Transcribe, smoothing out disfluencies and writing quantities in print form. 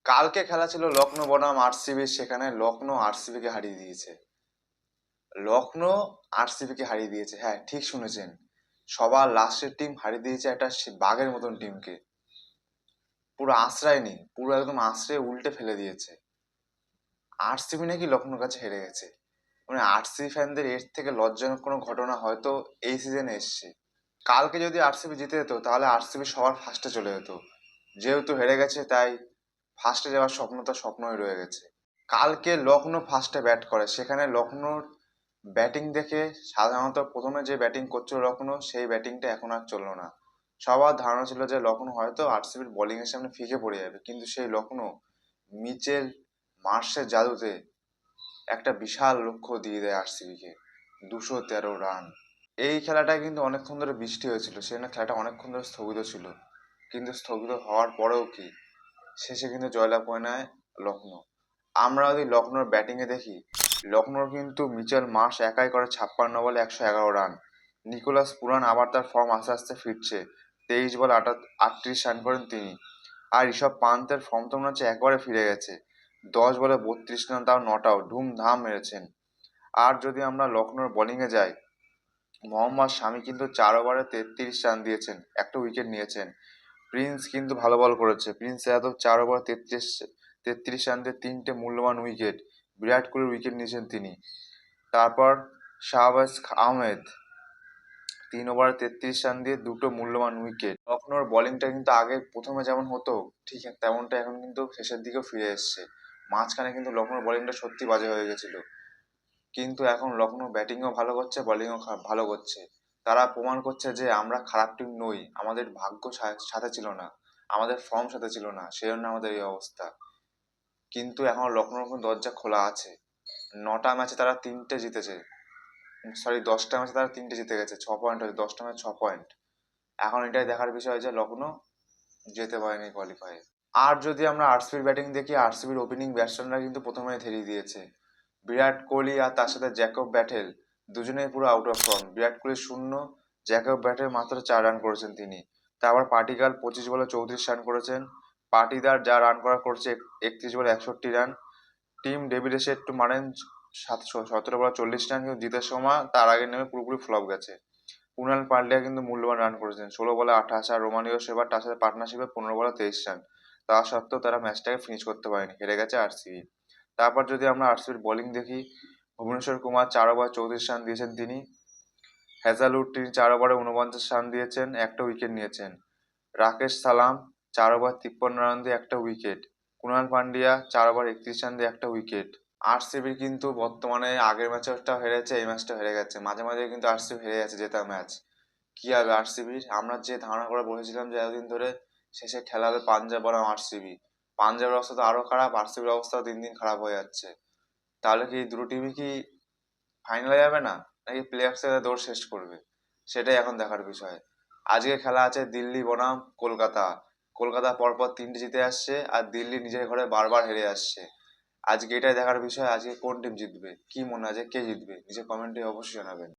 কালকে খেলা ছিল লখনৌ বনাম আরসিবি, সেখানে লখনৌ আরসিবি কে হারিয়ে দিয়েছে। লখনৌ আরসিবি কে হারিয়ে দিয়েছে, হ্যাঁ ঠিক শুনেছেন। সবার লাস্টের টিম হারিয়ে দিয়েছে একটা বাঘের মতন টিমকে। পুরো আশ্রয় নেই, পুরো একদম আশ্রয় উল্টে ফেলে দিয়েছে। আরসিবি নাকি লখনৌর কাছে হেরে গেছে। মানে আরসিবি ফ্যানদের এর থেকে লজ্জাজনক কোনো ঘটনা হয়তো এই সিজনে এসছে। কালকে যদি আরসিবি জিতে যেত তাহলে আরসিবি সবার ফার্স্টে চলে যেত। যেহেতু হেরে গেছে তাই ফার্স্টে যাওয়ার স্বপ্ন তো স্বপ্নই রয়ে গেছে। কালকে লখনৌ ফার্স্টে ব্যাট করে, সেখানে লখনৌর ব্যাটিং দেখে সাধারণত প্রথমে যে ব্যাটিং করছিল লখনৌ সেই ব্যাটিংটা এখন আর চললো না। সবার ধারণা ছিল যে লখনৌ হয়তো আরসিবির বোলিং এর সামনে ফিকে পড়ে যাবে, কিন্তু সেই লখনৌ মিচেল মার্শের জাদুতে একটা বিশাল লক্ষ্য দিয়ে দেয় আরসিবি কে, 213 রান। এই খেলাটা কিন্তু অনেকক্ষণ ধরে বৃষ্টি হয়েছিল, সেখানে খেলাটা অনেকক্ষণ ধরে স্থগিত ছিল, কিন্তু স্থগিত হওয়ার পরেও কি শেষে কিন্তু জয়লাভ করে নেয় লখনৌ। আমরা যদি লখনৌর ব্যাটিং এ দেখি, লখনৌর কিন্তু মিচেল মার্শ একাই করে 56 বলে 111 রান। নিকোলাস পুরান আবার তার ফর্ম আস্তে আস্তে ফিরছে, 23 বলে 38 রান করেন তিনি। আর ঋষভ পান্তের ফর্ম তো মনে হচ্ছে একবারে ফিরে গেছে, 10 বলে 32 রান, তাও নট আউট, ধুমধাম মেরেছেন। আর যদি আমরা লখনৌর বোলিং এ যাই, মোহাম্মদ শামি কিন্তু 4 ওভারে 33 রান দিয়েছেন, একটা উইকেট নিয়েছেন। প্রিন্স কিন্তু ভালো বল করেছে, প্রিন্স যাদব 4 ওভার 33 রান দিয়ে 3টে মূল্যবান উইকেট, বিরাট কোহলির উইকেট নিয়েছেন তিনি। তারপর শাহবাজ আহমেদ 3 ওভারে 33 রান দিয়ে 2টো মূল্যবান উইকেট। লখনৌর বোলিংটা কিন্তু আগে প্রথমে যেমন হতো ঠিক তেমনটা এখন কিন্তু শেষের দিকেও ফিরে এসছে। মাঝখানে কিন্তু লখনৌর বোলিংটা সত্যি বাজে হয়ে গেছিল, কিন্তু এখন লখনৌ ব্যাটিংও ভালো করছে, বোলিংও ভালো করছে। তারা প্রমাণ করছে যে আমরা খারাপ টিম নই, আমাদের ভাগ্য সাথে ছিল না, আমাদের ফর্ম সাথে ছিল না, সেই জন্য আমাদের এই অবস্থা। কিন্তু এখন লখনৌর এখন দরজা খোলা আছে। 9টা ম্যাচে তারা 3টে জিতেছে, সরি 10টা ম্যাচে তারা 3টে জিতে গেছে, 6 পয়েন্ট হয়েছে, 10টা ম্যাচ 6 পয়েন্ট। এখন এটাই দেখার বিষয় যে লখনৌ যেতে পারেনি কোয়ালিফাই। আর যদি আমরা আরসিবির ব্যাটিং দেখি, আরসিবির ওপেনিং ব্যাটসম্যানরা কিন্তু প্রথমে ধেরিয়ে দিয়েছে। বিরাট কোহলি আর তার সাথে জ্যাকব ব্যাটেল দুজনেই পুরো out of form. Virat Kohli 0, Jacob battle মাত্র 4 রান করেছেন তিনি। তারপর পাটিকাল 25 বলে 34 রান করেছেন। পাটিদার যা রান করছে 31 বলে 61 রান। টিম ডেভিড একটু মারেন 17 বলে 40 রান, কিন্তু জিতের সময় তার আগে নেমে পুরোপুরি ফ্লপ গেছে। কুনাল পান্ডিয়া কিন্তু মূল্যবান রান করেছেন, 16 বলে 28, আর রোমানিও সেবার তার সাথে পার্টনারশিপে 15 বলে 23 রান। তা সত্ত্বেও তারা ম্যাচটাকে ফিনিশ করতে পারেনি, হেরে গেছে আরসিবি। তারপর যদি আমরা আরসিবির বোলিং দেখি, ভুবনেশ্বর কুমার 4 ওভার 34 রান দিয়েছেন তিনি। হ্যাজালউড তিনি 4 ওভারে 49 রান দিয়েছেন, একটা উইকেট নিয়েছেন। রাকেশ সালাম 4 ওভার 53 রান দিয়ে একটা wicket. Kunal Pandya 4 over 31 run দিয়ে একটা উইকেট। আরসিবি কিন্তু বর্তমানে আগের ম্যাচটা হেরেছে, এই ম্যাচটা হেরে গেছে, মাঝে মাঝে কিন্তু আরসিবি হেরে গেছে জেতা ম্যাচ। কি হবে আরসিবির? আমরা যে ধারণা করে বসেছিলাম যে এতদিন ধরে শেষে খেলা হবে পাঞ্জাব বনাম আরসিবি, পাঞ্জাবের অবস্থা তো আরো খারাপ, আরসিবির অবস্থা দিন দিন খারাপ হয়ে যাচ্ছে। তাহলে কি এই দুটো টিমই কি ফাইনালে যাবে না, নাকি প্লে অফে দৌড় শেষ করবে? সেটাই এখন দেখার বিষয়। আজকে খেলা আছে দিল্লি বনাম কলকাতা। কলকাতা পরপর 3টে জিতে আসছে, আর দিল্লি নিজের ঘরে বারবার হেরে আসছে। আজকে এটাই দেখার বিষয়, আজকে কোন টিম জিতবে। কি মনে হয় যে কে জিতবে? নিজে কমেন্টে অবশ্যই জানাবেন।